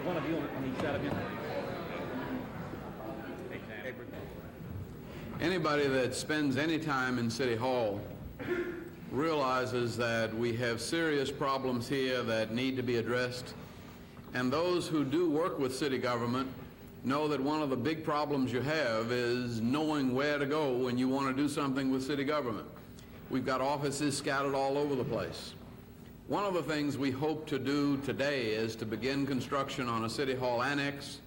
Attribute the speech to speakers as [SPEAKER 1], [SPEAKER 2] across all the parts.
[SPEAKER 1] one of you on each side of him.
[SPEAKER 2] Anybody that spends any time in City Hall realizes that we have serious problems here that need to be addressed. And those who do work with city government know that one of the big problems you have is knowing where to go when you want to do something with city government. We've got offices scattered all over the place. One of the things we hope to do today is to begin construction on a City Hall Annex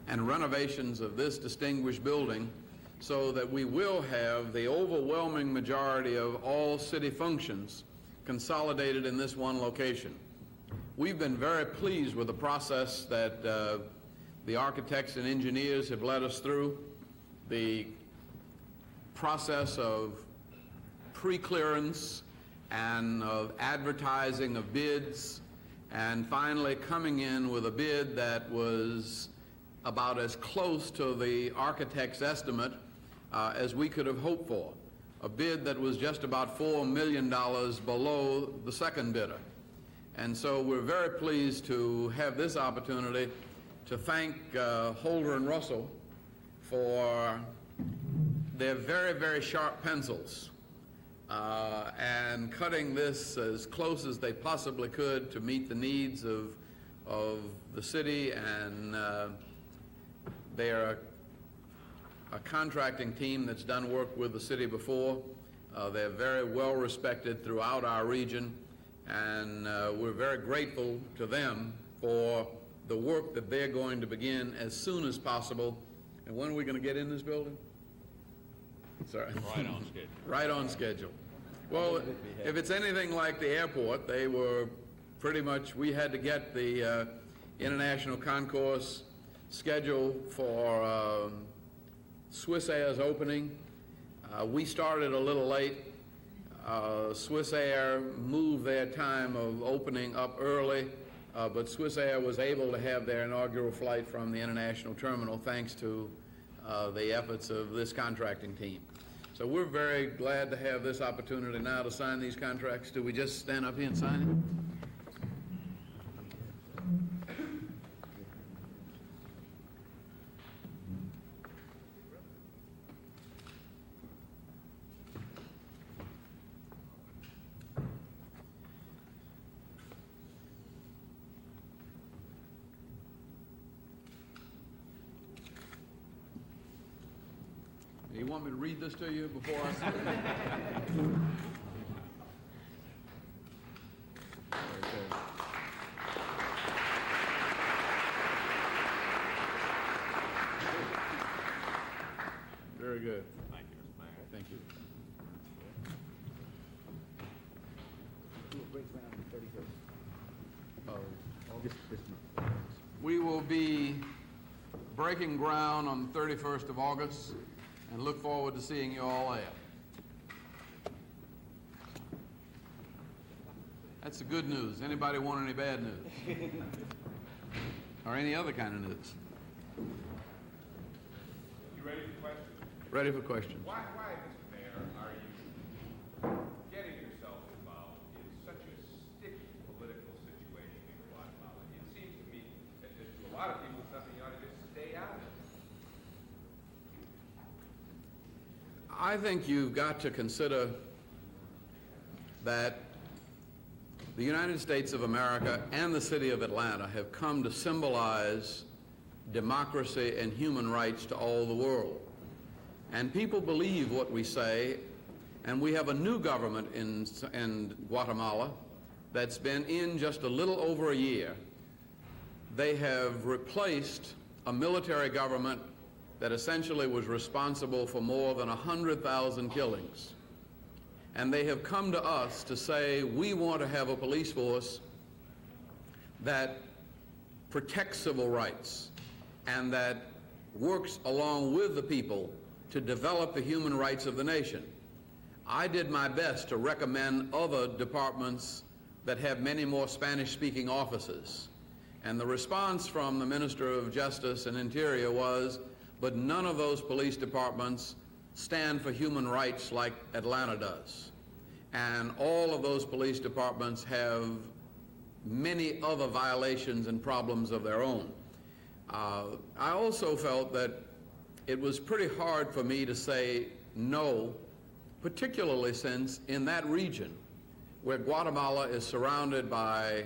[SPEAKER 2] and renovations of this distinguished building so that we will have the overwhelming majority of all city functions consolidated in this one location. We've been very pleased with the process that the architects and engineers have led us through. The process of pre-clearance and of advertising of bids, and finally coming in with a bid that was about as close to the architect's estimate as we could have hoped for. A bid that was just about $4 million below the second bidder. And so we're very pleased to have this opportunity to thank Holder and Russell for their very, very sharp pencils and cutting this as close as they possibly could to meet the needs of the city. And they are a contracting team that's done work with the city before. They're very well respected throughout our region, and we're very grateful to them for the work that they're going to begin as soon as possible. And when are we going to get in this building? Sorry.
[SPEAKER 3] Right on schedule.
[SPEAKER 2] Right on schedule. Well, if it's anything like the airport, they were pretty much, we had to get the international concourse scheduled for Swiss Air's opening. We started a little late. Swiss Air moved their time of opening up early, but Swiss Air was able to have their inaugural flight from the international terminal thanks to the efforts of this contracting team. So we're very glad to have this opportunity now to sign these contracts. Do we just stand up here and sign it? You want me to read this to you before I say it? Very good.
[SPEAKER 3] Thank you, Mr. Mayor.
[SPEAKER 2] Thank you. We will be breaking ground on the 31st of August and look forward to seeing you all there. That's the good news. Anybody want any bad news? Or any other kind of news?
[SPEAKER 4] You ready for questions?
[SPEAKER 2] Ready for questions.
[SPEAKER 4] Why, Mr. Mayor, are you getting yourself involved in such a sticky political situation in Guatemala? It seems to me that to a lot of people, something you ought to just stay out of.
[SPEAKER 2] I think you've got to consider that the United States of America and the city of Atlanta have come to symbolize democracy and human rights to all the world. And people believe what we say, and we have a new government in Guatemala that's been in just a little over a year. They have replaced a military government that essentially was responsible for more than 100,000 killings. And they have come to us to say, we want to have a police force that protects civil rights and that works along with the people to develop the human rights of the nation. I did my best to recommend other departments that have many more Spanish-speaking officers. And the response from the Minister of Justice and Interior was, but none of those police departments stand for human rights like Atlanta does. And all of those police departments have many other violations and problems of their own. I also felt that it was pretty hard for me to say no, particularly since in that region where Guatemala is surrounded by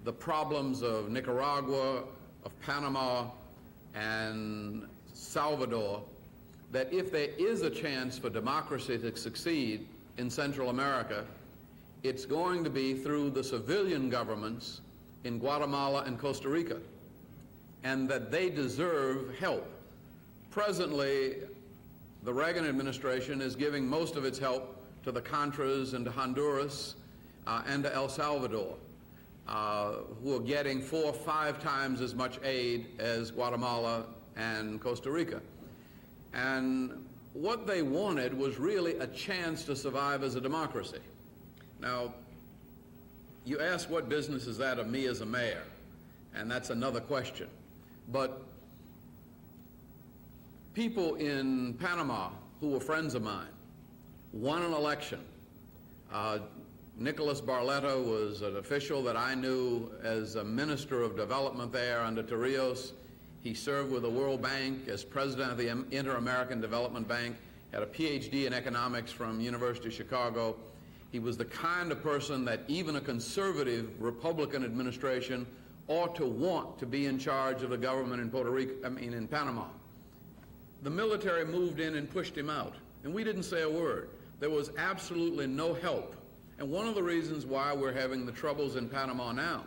[SPEAKER 2] the problems of Nicaragua, of Panama, and Salvador, that if there is a chance for democracy to succeed in Central America, it's going to be through the civilian governments in Guatemala and Costa Rica, and that they deserve help. Presently, the Reagan administration is giving most of its help to the Contras and to Honduras and to El Salvador, who are getting 4 or 5 times as much aid as Guatemala and Costa Rica. And what they wanted was really a chance to survive as a democracy. Now, you ask what business is that of me as a mayor, and that's another question. But people in Panama who were friends of mine won an election. Nicholas Barletta was an official that I knew as a minister of development there under Torrijos. He served with the World Bank as president of the Inter-American Development Bank, had a PhD in economics from University of Chicago. He was the kind of person that even a conservative Republican administration ought to want to be in charge of the government in in Panama. The military moved in and pushed him out, and we didn't say a word. There was absolutely no help. And one of the reasons why we're having the troubles in Panama now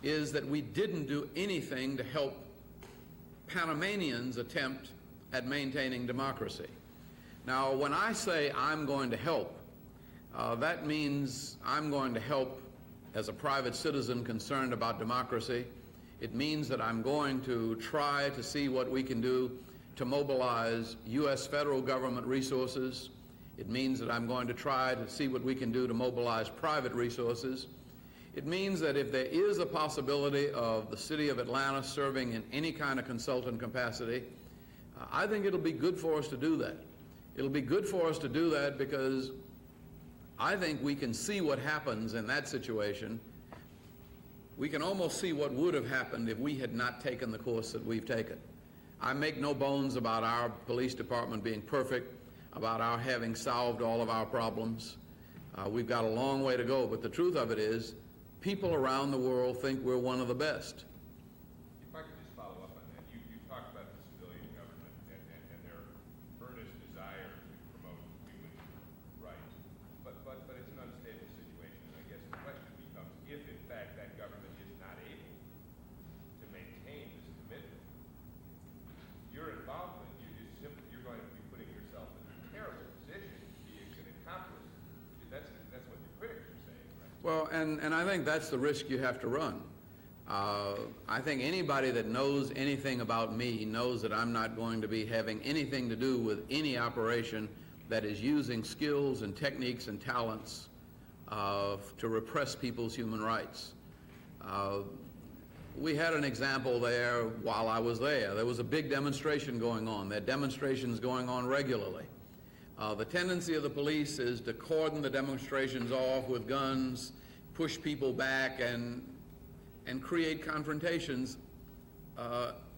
[SPEAKER 2] is that we didn't do anything to help Panamanians' attempt at maintaining democracy. Now, when I say I'm going to help, that means I'm going to help as a private citizen concerned about democracy. It means that I'm going to try to see what we can do to mobilize U.S. federal government resources. It means that I'm going to try to see what we can do to mobilize private resources. It means that if there is a possibility of the city of Atlanta serving in any kind of consultant capacity, I think it'll be good for us to do that. It'll be good for us to do that because I think we can see what happens in that situation. We can almost see what would have happened if we had not taken the course that we've taken. I make no bones about our police department being perfect, about our having solved all of our problems. We've got a long way to go, but the truth of it is, people around the world think we're one of the best.
[SPEAKER 4] If I could just follow up on that, you talked about the civilian government and their earnest desire to promote human rights, but it's an unstable situation, and I guess the question becomes, if in fact that government is not able to maintain this commitment, your involvement, you're going to be putting yourself in a terrible position to be an accomplice. That's what the critics are saying, right?
[SPEAKER 2] Well, and I think that's the risk you have to run. I think anybody that knows anything about me knows that I'm not going to be having anything to do with any operation that is using skills and techniques and talents to repress people's human rights. We had an example there while I was there. There was a big demonstration going on. There are demonstrations going on regularly. The tendency of the police is to cordon the demonstrations off with guns, push people back, and create confrontations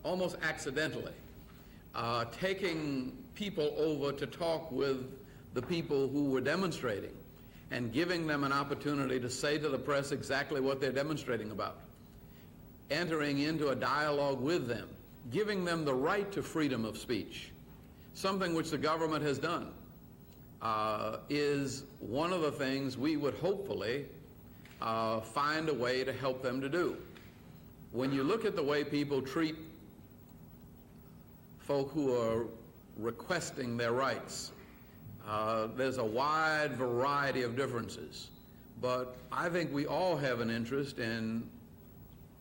[SPEAKER 2] almost accidentally, taking people over to talk with the people who were demonstrating and giving them an opportunity to say to the press exactly what they're demonstrating about, entering into a dialogue with them, giving them the right to freedom of speech, something which the government has done, is one of the things we would hopefully find a way to help them to do. When you look at the way people treat folk who are requesting their rights, there's a wide variety of differences. But I think we all have an interest in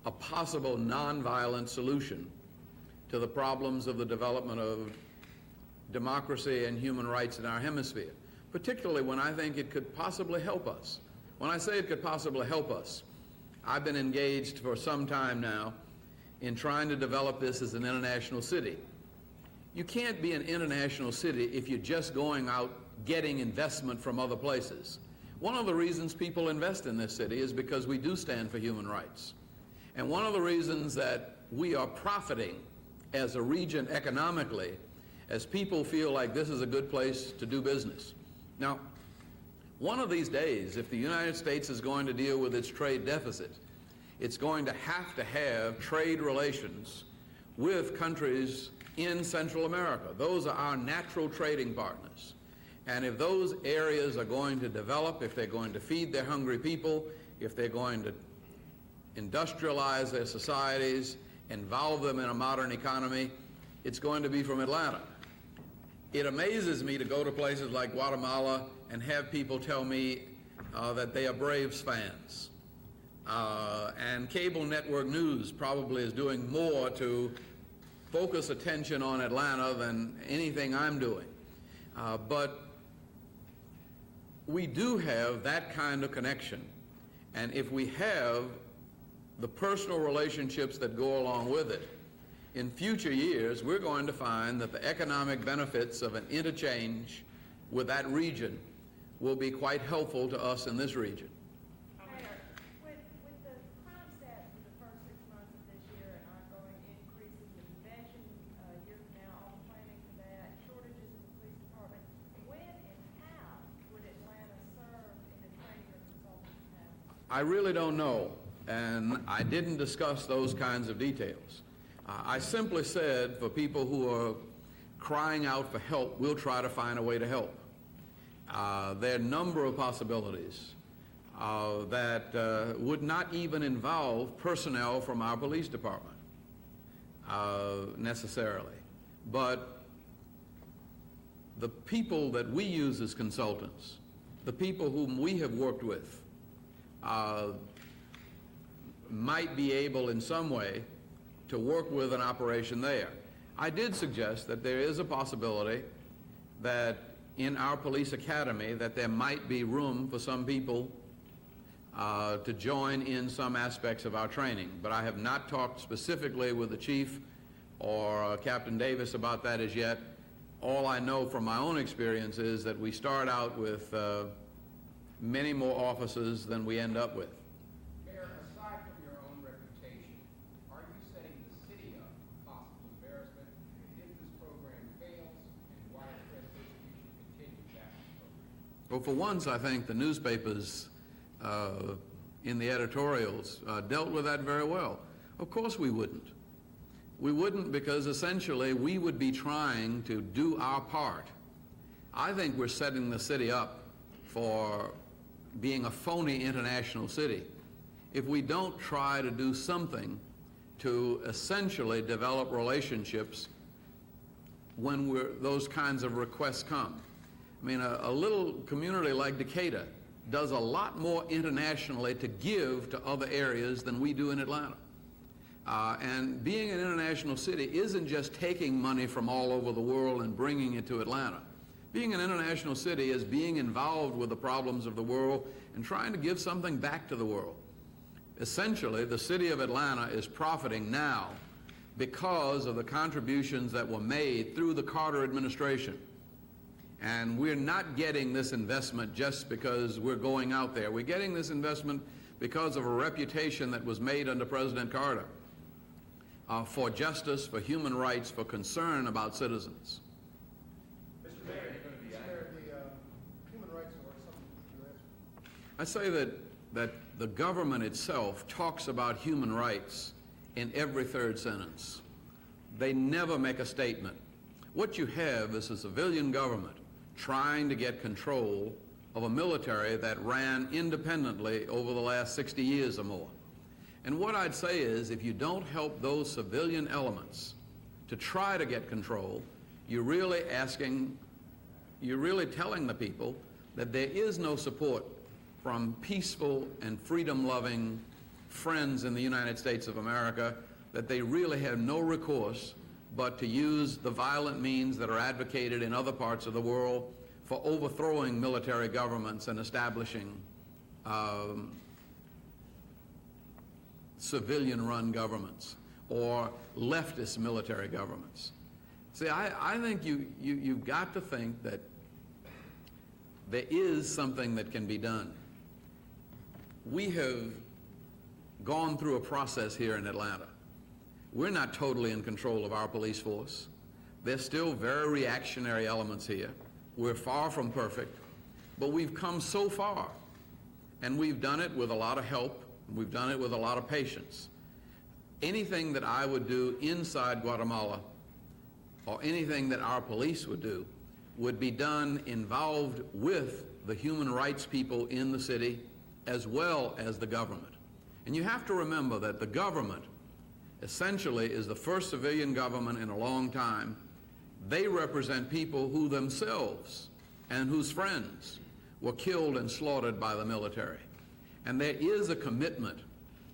[SPEAKER 2] a possible nonviolent solution to the problems of the development of democracy and human rights in our hemisphere, particularly when I think it could possibly help us. When I say it could possibly help us, I've been engaged for some time now in trying to develop this as an international city. You can't be an international city if you're just going out getting investment from other places. One of the reasons people invest in this city is because we do stand for human rights. And one of the reasons that we are profiting as a region economically, as people feel like this is a good place to do business. Now, one of these days, if the United States is going to deal with its trade deficit, it's going to have trade relations with countries in Central America. Those are our natural trading partners. And if those areas are going to develop, if they're going to feed their hungry people, if they're going to industrialize their societies, involve them in a modern economy, it's going to be from Atlanta. It amazes me to go to places like Guatemala and have people tell me that they are Braves fans. And cable network news probably is doing more to focus attention on Atlanta than anything I'm doing. But we do have that kind of connection. And if we have the personal relationships that go along with it, in future years, we're going to find that the economic benefits of an interchange with that region will be quite helpful to us in this region.
[SPEAKER 1] Mayor, with the crime stats for the first 6 months of this year and ongoing increases in convention, year from now, all planning for that, shortages in the police department, when and how would Atlanta serve in the training or consulting capacity?
[SPEAKER 2] I really don't know, and I didn't discuss those kinds of details. I simply said for people who are crying out for help, we'll try to find a way to help. There are a number of possibilities that would not even involve personnel from our police department necessarily. But the people that we use as consultants, the people whom we have worked with, might be able in some way to work with an operation there. I did suggest that there is a possibility that in our police academy that there might be room for some people to join in some aspects of our training. But I have not talked specifically with the chief or Captain Davis about that as yet. All I know from my own experience is that we start out with many more officers than we end up with.
[SPEAKER 3] Mayor, aside from your own reputation, are you setting the city up for possible embarrassment if this program fails and widespread persecution continues after the program?
[SPEAKER 2] Well, for once, I think the newspapers in the editorials dealt with that very well. Of course we wouldn't. We wouldn't, because essentially we would be trying to do our part. I think we're setting the city up for being a phony international city if we don't try to do something to essentially develop relationships when those kinds of requests come. I mean, a little community like Decatur does a lot more internationally to give to other areas than we do in Atlanta. And being an international city isn't just taking money from all over the world and bringing it to Atlanta. Being an international city is being involved with the problems of the world and trying to give something back to the world. Essentially, the city of Atlanta is profiting now because of the contributions that were made through the Carter administration. And we're not getting this investment just because we're going out there. We're getting this investment because of a reputation that was made under President Carter for justice, for human rights, for concern about citizens.
[SPEAKER 3] Mr. Mayor, the human rights award, something you answer.
[SPEAKER 2] I say that the government itself talks about human rights in every third sentence. They never make a statement. What you have is a civilian government trying to get control of a military that ran independently over the last 60 years or more. And what I'd say is, if you don't help those civilian elements to try to get control, you're really telling the people that there is no support from peaceful and freedom-loving friends in the United States of America, that they really have no recourse but to use the violent means that are advocated in other parts of the world for overthrowing military governments and establishing civilian-run governments or leftist military governments. See, I think you've got to think that there is something that can be done. We have gone through a process here in Atlanta. We're not totally in control of our police force. There's still very reactionary elements here. We're far from perfect, but we've come so far, and we've done it with a lot of help. We've done it with a lot of patience. Anything that I would do inside Guatemala, or anything that our police would do, would be done involved with the human rights people in the city as well as the government. And you have to remember that the government essentially is the first civilian government in a long time. They represent people who themselves and whose friends were killed and slaughtered by the military. And there is a commitment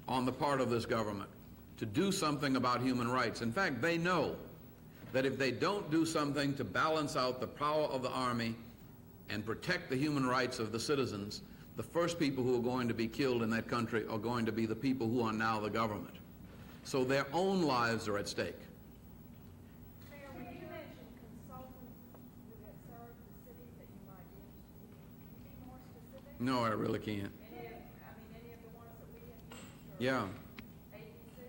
[SPEAKER 2] on the part of this government to do something about human rights. In fact, they know that if they don't do something to balance out the power of the army and protect the human rights of the citizens, the first people who are going to be killed in that country are going to be the people who are now the government. So their own lives are at stake.
[SPEAKER 1] Mayor, when you mentioned consultants who had served the city that you might be interested in, can you be more specific?
[SPEAKER 2] No, I really can't.
[SPEAKER 1] Any of the ones that we have used? Or
[SPEAKER 2] Yeah.
[SPEAKER 1] ABC?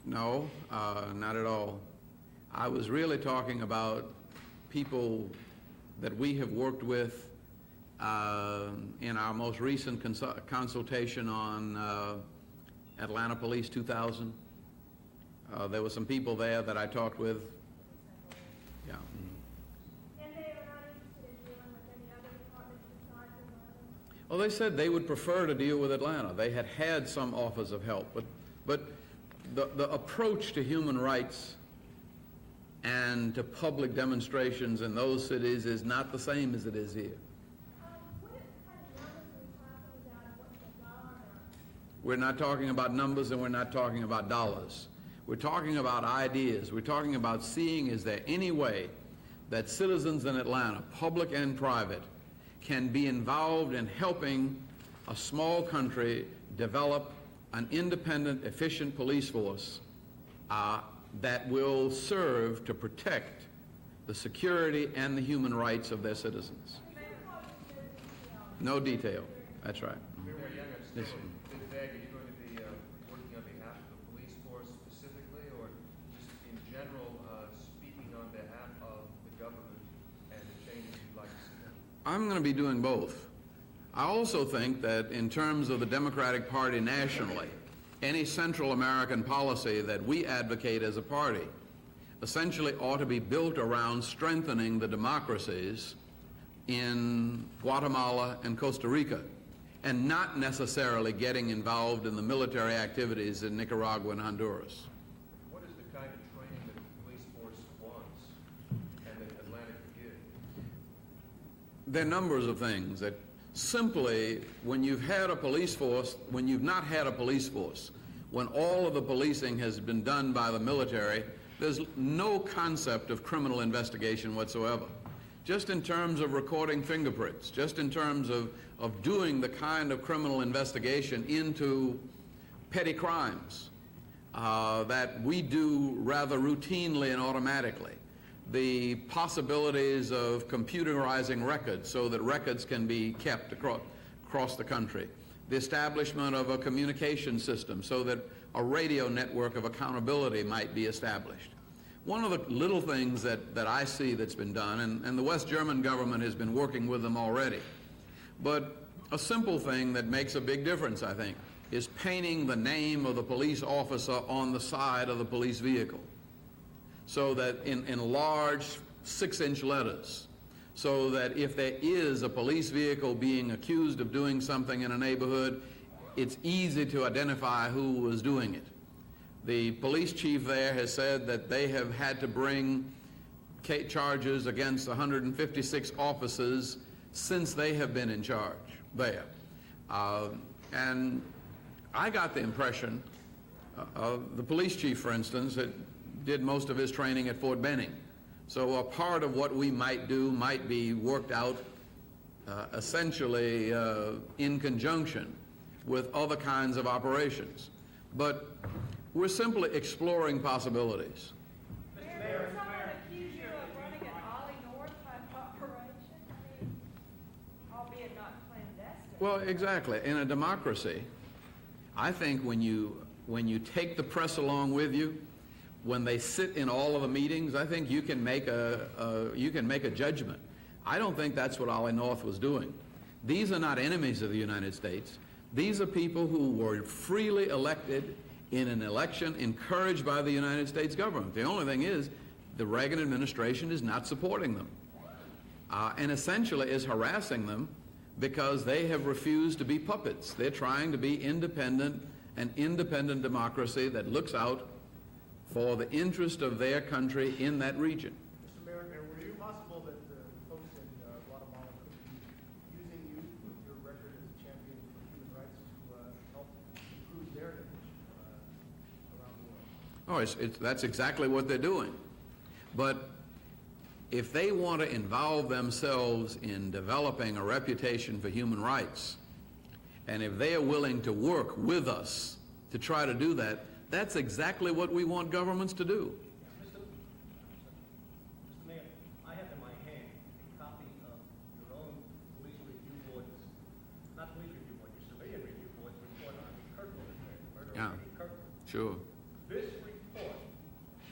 [SPEAKER 2] No, not at all. I was really talking about people that we have worked with in our most recent consultation on Atlanta Police 2000. There were some people there that I talked with. Yeah.
[SPEAKER 1] And they are not interested in dealing with any other departments besides Atlanta?
[SPEAKER 2] Well, they said they would prefer to deal with Atlanta. They had had some offers of help, but the approach to human rights and to public demonstrations in those cities is not the same as it is here.
[SPEAKER 1] What kind of numbers are we talking about and what's the dollar amount?
[SPEAKER 2] We're not talking about numbers and we're not talking about dollars. We're talking about ideas. We're talking about seeing, is there any way that citizens in Atlanta, public and private, can be involved in helping a small country develop an independent, efficient police force that will serve to protect the security and the human rights of their citizens. No detail. That's right.
[SPEAKER 5] Mayor Young, I'm
[SPEAKER 2] Yes,
[SPEAKER 5] still
[SPEAKER 2] sir.
[SPEAKER 5] a bit vague. Are you going to be working on behalf of the police force specifically, or just in general, speaking on behalf of the government and the changes you'd like to see?
[SPEAKER 2] I'm going to be doing both. I also think that in terms of the Democratic Party nationally, any Central American policy that we advocate as a party essentially ought to be built around strengthening the democracies in Guatemala and Costa Rica, and not necessarily getting involved in the military activities in Nicaragua and Honduras.
[SPEAKER 5] What is the kind of training that the police force wants and that Atlanta could give?
[SPEAKER 2] There are numbers of things that simply, when you've had a police force, when you've not had a police force, when all of the policing has been done by the military, there's no concept of criminal investigation whatsoever. Just in terms of recording fingerprints, just in terms of doing the kind of criminal investigation into petty crimes that we do rather routinely and automatically. The possibilities of computerizing records so that records can be kept across the country. The establishment of a communication system so that a radio network of accountability might be established. One of the little things that I see that's been done, and the West German government has been working with them already, but a simple thing that makes a big difference, I think, is painting the name of the police officer on the side of the police vehicle, so that in large 6-inch letters, so that if there is a police vehicle being accused of doing something in a neighborhood, it's easy to identify who was doing it. The police chief there has said that they have had to bring charges against 156 officers since they have been in charge there. And I got the impression, the police chief, for instance, did most of his training at Fort Benning. So a part of what we might do might be worked out essentially in conjunction with other kinds of operations. But we're simply exploring possibilities.
[SPEAKER 1] Mayor, did someone accuse you of running an Ollie North type operation? I mean, albeit not clandestine.
[SPEAKER 2] Well, exactly. In a democracy, I think when you take the press along with you, when they sit in all of the meetings, I think you can make a judgment. I don't think that's what Ollie North was doing. These are not enemies of the United States. These are people who were freely elected in an election encouraged by the United States government. The only thing is, the Reagan administration is not supporting them, and essentially is harassing them because they have refused to be puppets. They're trying to be independent, an independent democracy that looks out for the interest of their country in that region.
[SPEAKER 6] Mr. Mayor, were you possible that the folks in Guatemala could be using you with your record as a champion for human rights to help improve their image around the world?
[SPEAKER 2] Oh, that's exactly what they're doing. But if they want to involve themselves in developing a reputation for human rights, and if they are willing to work with us to try to do that, that's exactly what we want governments to do.
[SPEAKER 7] Mr. Mayor, I have in my hand a copy of your own police review board's, not police review board, your civilian review board's report on Kirkland, the murder
[SPEAKER 2] Yeah.
[SPEAKER 7] of Eddie Kirkland.
[SPEAKER 2] Sure.
[SPEAKER 7] This report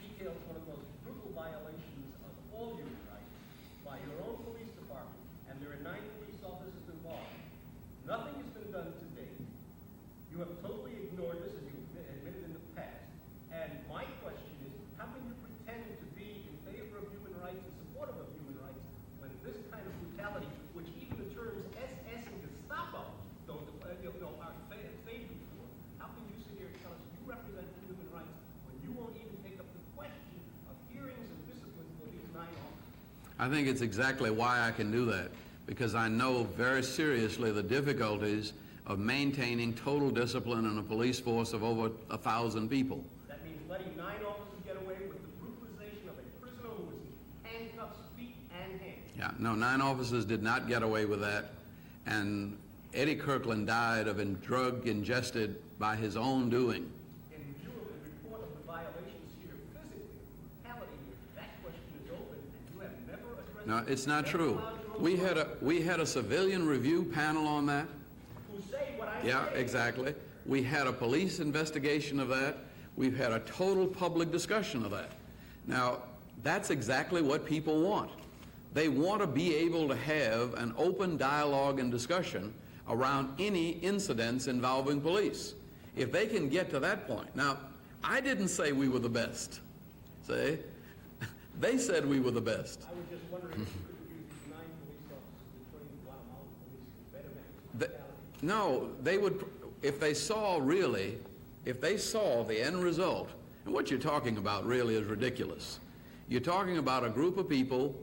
[SPEAKER 7] details one of the most brutal violations of all human rights by your own police department, and there are 9 police officers involved. Nothing has been done to date. You have totally ignored this, as you admitted in the past. And my question is, how can you pretend to be in favor of human rights and supportive of human rights when this kind of brutality, which even the terms SS and Gestapo don't are favored for, how can you sit here and tell us you represent human rights when you won't even take up the question of hearings and discipline for these 9 officers?
[SPEAKER 2] I think it's exactly why I can do that, because I know very seriously the difficulties of maintaining total discipline in a police force of over 1,000 people.
[SPEAKER 7] That means letting 9 officers get away with the brutalization of a prisoner who was in handcuffs, feet, and hands.
[SPEAKER 2] Yeah, no, 9 officers did not get away with that, and Eddie Kirkland died of a drug ingested by his own doing.
[SPEAKER 7] In view of the report of the violations here physically, brutality, that question is open, and you have never addressed
[SPEAKER 2] No,
[SPEAKER 7] it.
[SPEAKER 2] it's not
[SPEAKER 7] Never
[SPEAKER 2] true.
[SPEAKER 7] allowed your own
[SPEAKER 2] We had a civilian review panel on that.
[SPEAKER 7] who say what I
[SPEAKER 2] Yeah,
[SPEAKER 7] say.
[SPEAKER 2] exactly. We had a police investigation of that. We've had a total public discussion of that. Now, that's exactly what people want. They want to be able to have an open dialogue and discussion around any incidents involving police. If they can get to that point. Now, I didn't say we were the best. See? They said we were the best.
[SPEAKER 7] I was just wondering if you could use these 9 police officers to train Guatemalan police to better manage
[SPEAKER 2] The-
[SPEAKER 7] brutality.
[SPEAKER 2] No, they would, if they saw the end result, and what you're talking about really is ridiculous. You're talking about a group of people,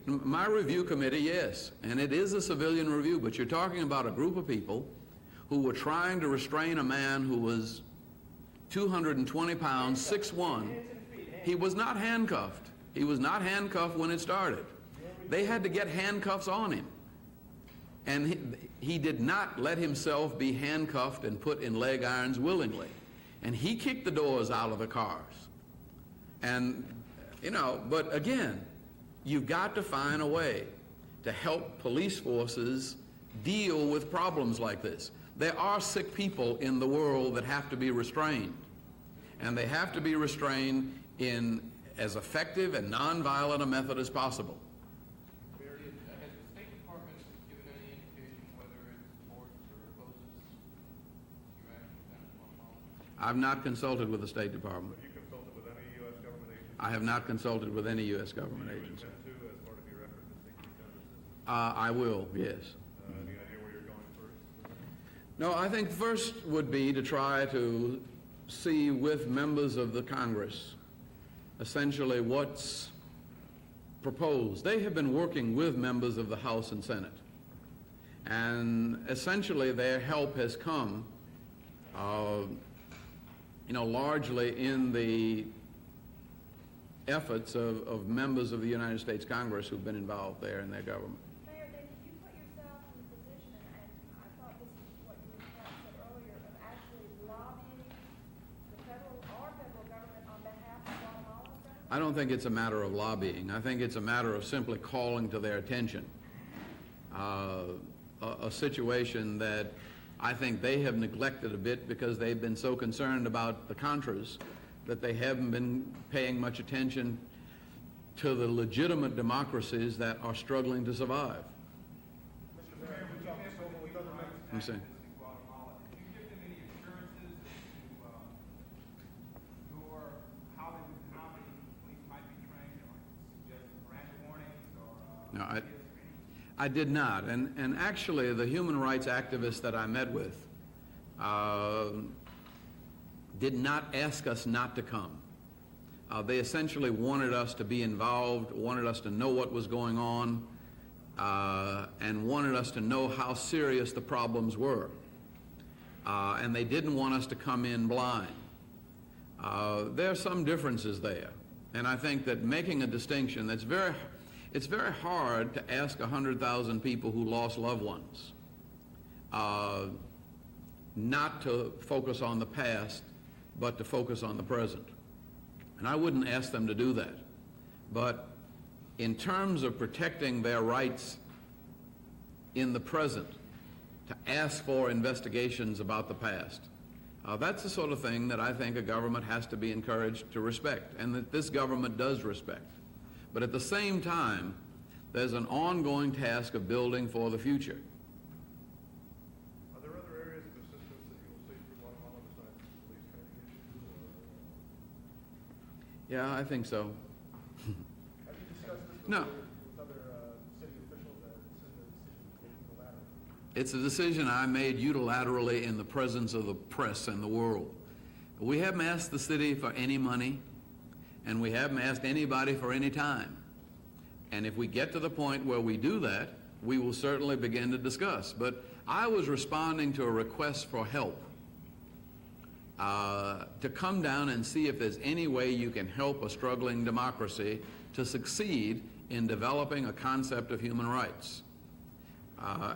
[SPEAKER 2] my review committee, yes, and it is a civilian review, but you're talking about a group of people who were trying to restrain a man who was 220 pounds, 6'1". He was not handcuffed. He was not handcuffed when it started. They had to get handcuffs on him. And he did not let himself be handcuffed and put in leg irons willingly. And he kicked the doors out of the cars. And, but again, you've got to find a way to help police forces deal with problems like this. There are sick people in the world that have to be restrained. And they have to be restrained in as effective and nonviolent a method as possible.
[SPEAKER 3] Has the State Department given any indication whether it supports or opposes your actions down in Guatemala?
[SPEAKER 2] I've not consulted with the State Department.
[SPEAKER 5] Have you consulted with any U.S. government agency?
[SPEAKER 2] I have not consulted with any U.S. government
[SPEAKER 5] Do you
[SPEAKER 2] agency.
[SPEAKER 5] intend to, as part of your effort to seek these kind of assistance?
[SPEAKER 2] I will, yes.
[SPEAKER 5] Any idea where you're going first?
[SPEAKER 2] No, I think first would be to try to see with members of the Congress essentially what's proposed. They have been working with members of the House and Senate. And essentially their help has come, largely in the efforts of members of the United States Congress who've been involved there in their government.
[SPEAKER 1] Mayor, then you put yourself in the position, and I thought this is what you said earlier, of actually lobbying the federal government on behalf of Guatemala?
[SPEAKER 2] I don't think it's a matter of lobbying. I think it's a matter of simply calling to their attention a situation that I think they have neglected a bit because they've been so concerned about the Contras that they haven't been paying much attention to the legitimate democracies that are struggling to survive.
[SPEAKER 6] Mr. Mayor, we talked this over with other members.
[SPEAKER 2] I'm saying.
[SPEAKER 4] In Guatemala, did you give them any assurances as to how the police might be trained, or suggest Miranda warnings, or
[SPEAKER 2] No, I did not. And actually, the human rights activists that I met with did not ask us not to come. They essentially wanted us to be involved, wanted us to know what was going on, and wanted us to know how serious the problems were. And they didn't want us to come in blind. There are some differences there. And I think that making a distinction, it's very hard to ask 100,000 people who lost loved ones not to focus on the past, but to focus on the present. And I wouldn't ask them to do that. But in terms of protecting their rights in the present, to ask for investigations about the past, that's the sort of thing that I think a government has to be encouraged to respect, and that this government does respect. But at the same time, there's an ongoing task of building for the future.
[SPEAKER 5] Are there other areas of assistance that you will see through Guatemala besides police training issues?
[SPEAKER 2] Yeah, I think so.
[SPEAKER 6] Have you discussed this
[SPEAKER 2] No.
[SPEAKER 6] with other city officials, that this isn't a decision unilaterally?
[SPEAKER 2] It's a decision I made unilaterally in the presence of the press and the world. We haven't asked the city for any money, and we haven't asked anybody for any time. And if we get to the point where we do that, we will certainly begin to discuss. But I was responding to a request for help, to come down and see if there's any way you can help a struggling democracy to succeed in developing a concept of human rights.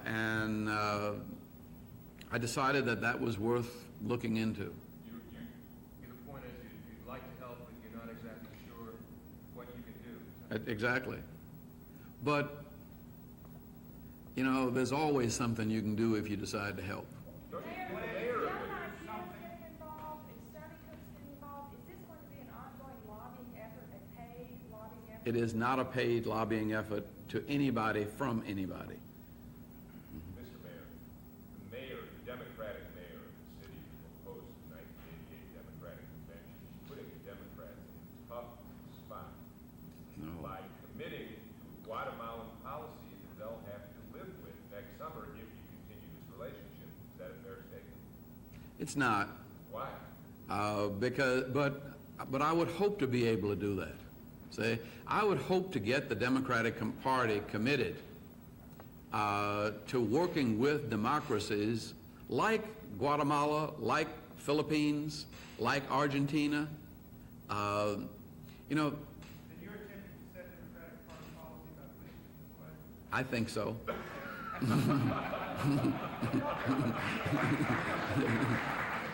[SPEAKER 2] And I decided that that was worth looking into.
[SPEAKER 5] The point is you'd like to help, but you're not exactly sure what you can do.
[SPEAKER 2] Exactly. But, you know, there's always something you can do if you decide to help.
[SPEAKER 1] Mayor, if young ideas getting involved, if study groups getting involved, is this going to be an ongoing lobbying effort, a paid lobbying effort?
[SPEAKER 2] It is not a paid lobbying effort to anybody from anybody.
[SPEAKER 4] Mr. Mayor, the Democratic mayor of the city who opposed the 1988 Democratic Convention, is putting the Democrats in a tough spot
[SPEAKER 2] No.
[SPEAKER 4] by committing to Guatemalan policy that they'll have to live with next summer if you continue this relationship. Is that a fair statement?
[SPEAKER 2] It's not.
[SPEAKER 4] Why?
[SPEAKER 2] But I would hope to be able to do that. See, I would hope to get the Democratic Party committed to working with democracies like Guatemala, like Philippines, like Argentina. You know,
[SPEAKER 6] And you're attempting to set Democratic Party policy by putting it this way?
[SPEAKER 2] I think so.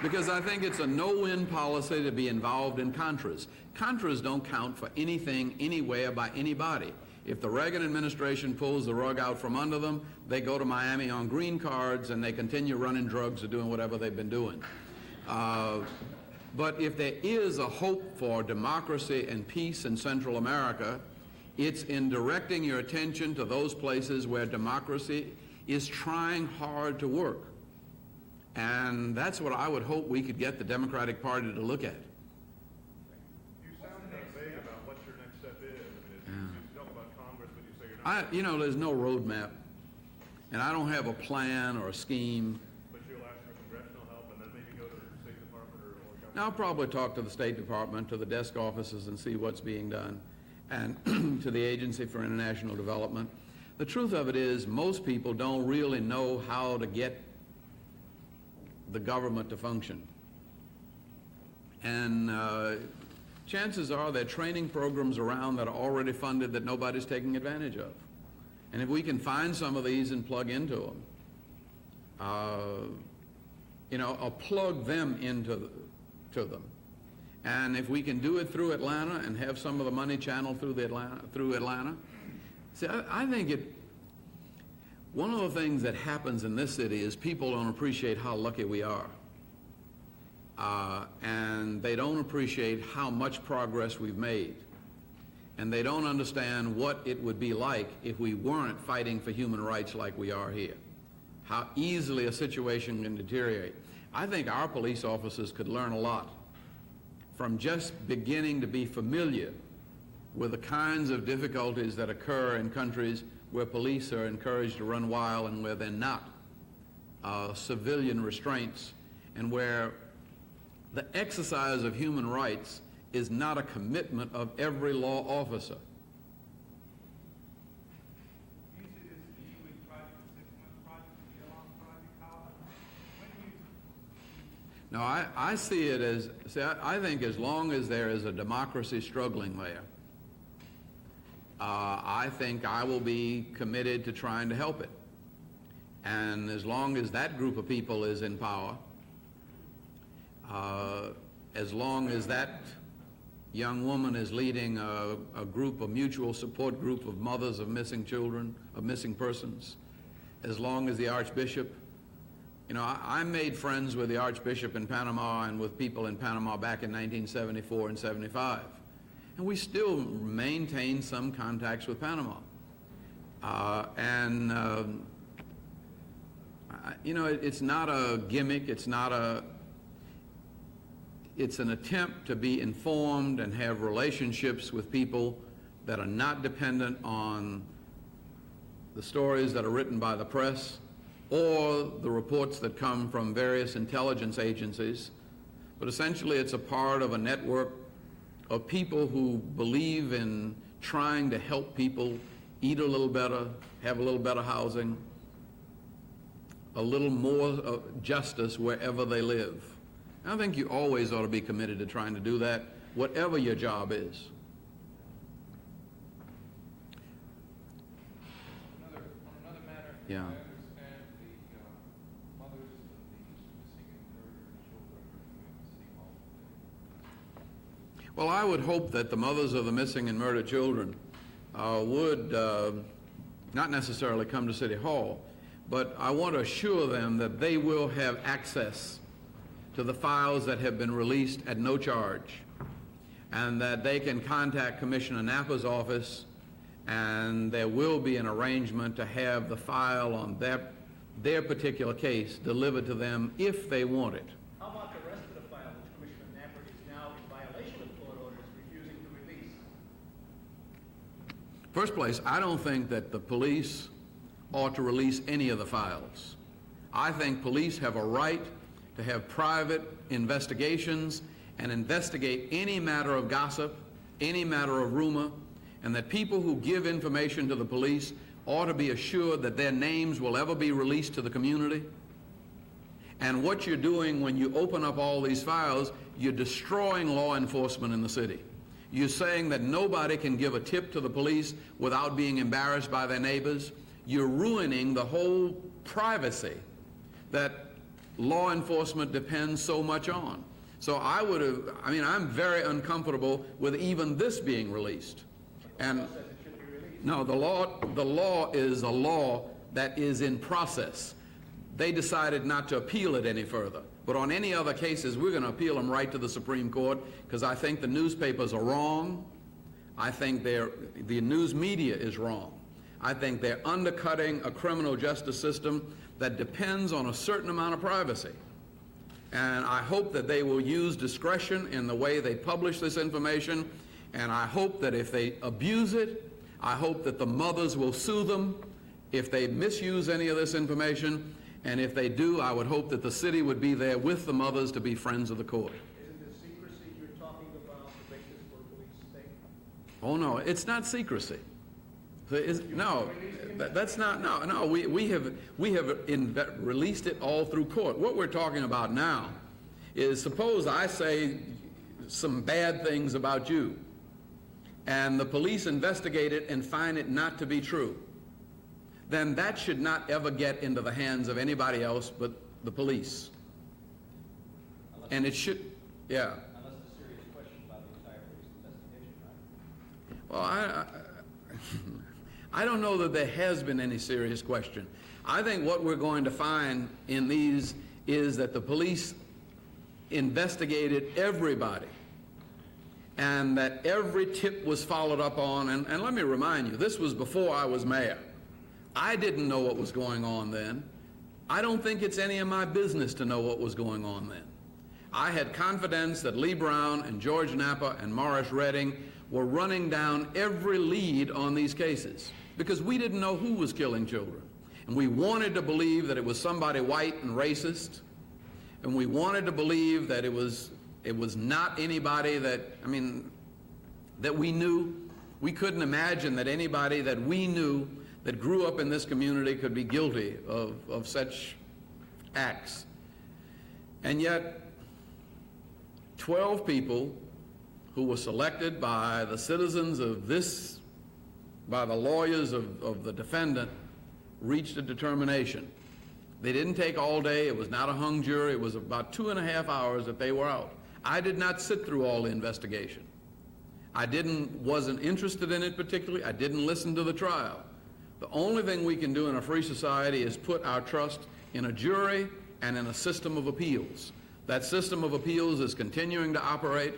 [SPEAKER 2] Because I think it's a no-win policy to be involved in Contras. Contras don't count for anything, anywhere, by anybody. If the Reagan administration pulls the rug out from under them, they go to Miami on green cards and they continue running drugs or doing whatever they've been doing. But if there is a hope for democracy and peace in Central America, it's in directing your attention to those places where democracy is trying hard to work. And that's what I would hope we could get the Democratic Party to look at.
[SPEAKER 5] You sound kind of vague about what your next step is. I mean, you talk about Congress, but you say you're not.
[SPEAKER 2] You know, there's no roadmap, and I don't have a plan or a scheme.
[SPEAKER 5] But you'll ask for congressional help and then maybe go to the State Department or government.
[SPEAKER 2] I'll probably talk to the State Department, to the desk offices, and see what's being done, and to the Agency for International Development. The truth of it is, most people don't really know how to get the government to function. And chances are there are training programs around that are already funded that nobody's taking advantage of. And if we can find some of these and plug into them, you know, or plug them into them. And if we can do it through Atlanta and have some of the money channeled through Atlanta, see, I think One of the things that happens in this city is people don't appreciate how lucky we are. And they don't appreciate how much progress we've made. And they don't understand what it would be like if we weren't fighting for human rights like we are here. How easily a situation can deteriorate. I think our police officers could learn a lot from just beginning to be familiar with the kinds of difficulties that occur in countries where police are encouraged to run wild and where they're not civilian restraints, and where the exercise of human rights is not a commitment of every law officer.
[SPEAKER 8] Do you see this as a 8-week project, a 6-month project, a year-long project? When do you?
[SPEAKER 2] No, I see it as, I think as long as there is a democracy struggling there, I think I will be committed to trying to help it. And as long as that group of people is in power, as long as that young woman is leading a group, a mutual support group of mothers of missing children, of missing persons, as long as the Archbishop, you know, I made friends with the Archbishop in Panama and with people in Panama back in 1974 and 75. And we still maintain some contacts with Panama. You know, it's not a gimmick, it's an attempt to be informed and have relationships with people that are not dependent on the stories that are written by the press or the reports that come from various intelligence agencies. But essentially it's a part of a network of people who believe in trying to help people eat a little better, have a little better housing, a little more justice wherever they live. I think you always ought to be committed to trying to do that, whatever your job is.
[SPEAKER 8] On another matter,
[SPEAKER 2] Yeah.
[SPEAKER 8] I understand the mothers of the missing and murdered children are coming to City Hall today.
[SPEAKER 2] Well, I would hope that the mothers of the missing and murdered children would not necessarily come to City Hall, but I want to assure them that they will have access to the files that have been released at no charge, and that they can contact Commissioner Nappa's office, and there will be an arrangement to have the file on their particular case delivered to them if they want it.
[SPEAKER 7] How about the rest of the file, which Commissioner Napper is now in violation of court orders, refusing to release?
[SPEAKER 2] First place, I don't think that the police ought to release any of the files. I think police have a right to have private investigations and investigate any matter of gossip, any matter of rumor, and that people who give information to the police ought to be assured that their names will ever be released to the community. And what you're doing when you open up all these files, you're destroying law enforcement in the city. You're saying that nobody can give a tip to the police without being embarrassed by their neighbors. You're ruining the whole privacy that law enforcement depends so much on. So I'm very uncomfortable with even this being released. And no, the law is a law that is in process. They decided not to appeal it any further. But on any other cases, we're going to appeal them right to the Supreme Court, because I think the newspapers are wrong. I think the news media is wrong. I think they're undercutting a criminal justice system that depends on a certain amount of privacy. And I hope that they will use discretion in the way they publish this information, and I hope that if they abuse it, I hope that the mothers will sue them if they misuse any of this information, and if they do, I would hope that the city would be there with the mothers to be friends of the court.
[SPEAKER 7] Isn't the secrecy you're talking about the basis for a police state?
[SPEAKER 2] Oh no, it's not secrecy. No, that's not, no, we have released it all through court. What we're talking about now is, suppose I say some bad things about you, and the police investigate it and find it not to be true. Then that should not ever get into the hands of anybody else but the police. And it should, yeah.
[SPEAKER 7] Unless it's a serious question about the entire police investigation, right?
[SPEAKER 2] Well, I don't know that there has been any serious question. I think what we're going to find in these is that the police investigated everybody and that every tip was followed up on. And let me remind you, this was before I was mayor. I didn't know what was going on then. I don't think it's any of my business to know what was going on then. I had confidence that Lee Brown and George Napa and Morris Redding were running down every lead on these cases because we didn't know who was killing children. And we wanted to believe that it was somebody white and racist, and we wanted to believe that it was not anybody that we knew. We couldn't imagine that anybody that we knew that grew up in this community could be guilty of such acts. And yet, 12 people who were selected by the citizens of this, by the lawyers of the defendant, reached a determination. They didn't take all day. It was not a hung jury. It was about 2.5 hours that they were out. I did not sit through all the investigation. I wasn't interested in it particularly. I didn't listen to the trial. The only thing we can do in a free society is put our trust in a jury and in a system of appeals. That system of appeals is continuing to operate.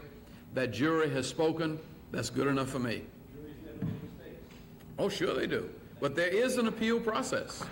[SPEAKER 2] That jury has spoken. That's good enough for me.
[SPEAKER 7] Juries never make mistakes.
[SPEAKER 2] Oh, sure they do. But there is an appeal process.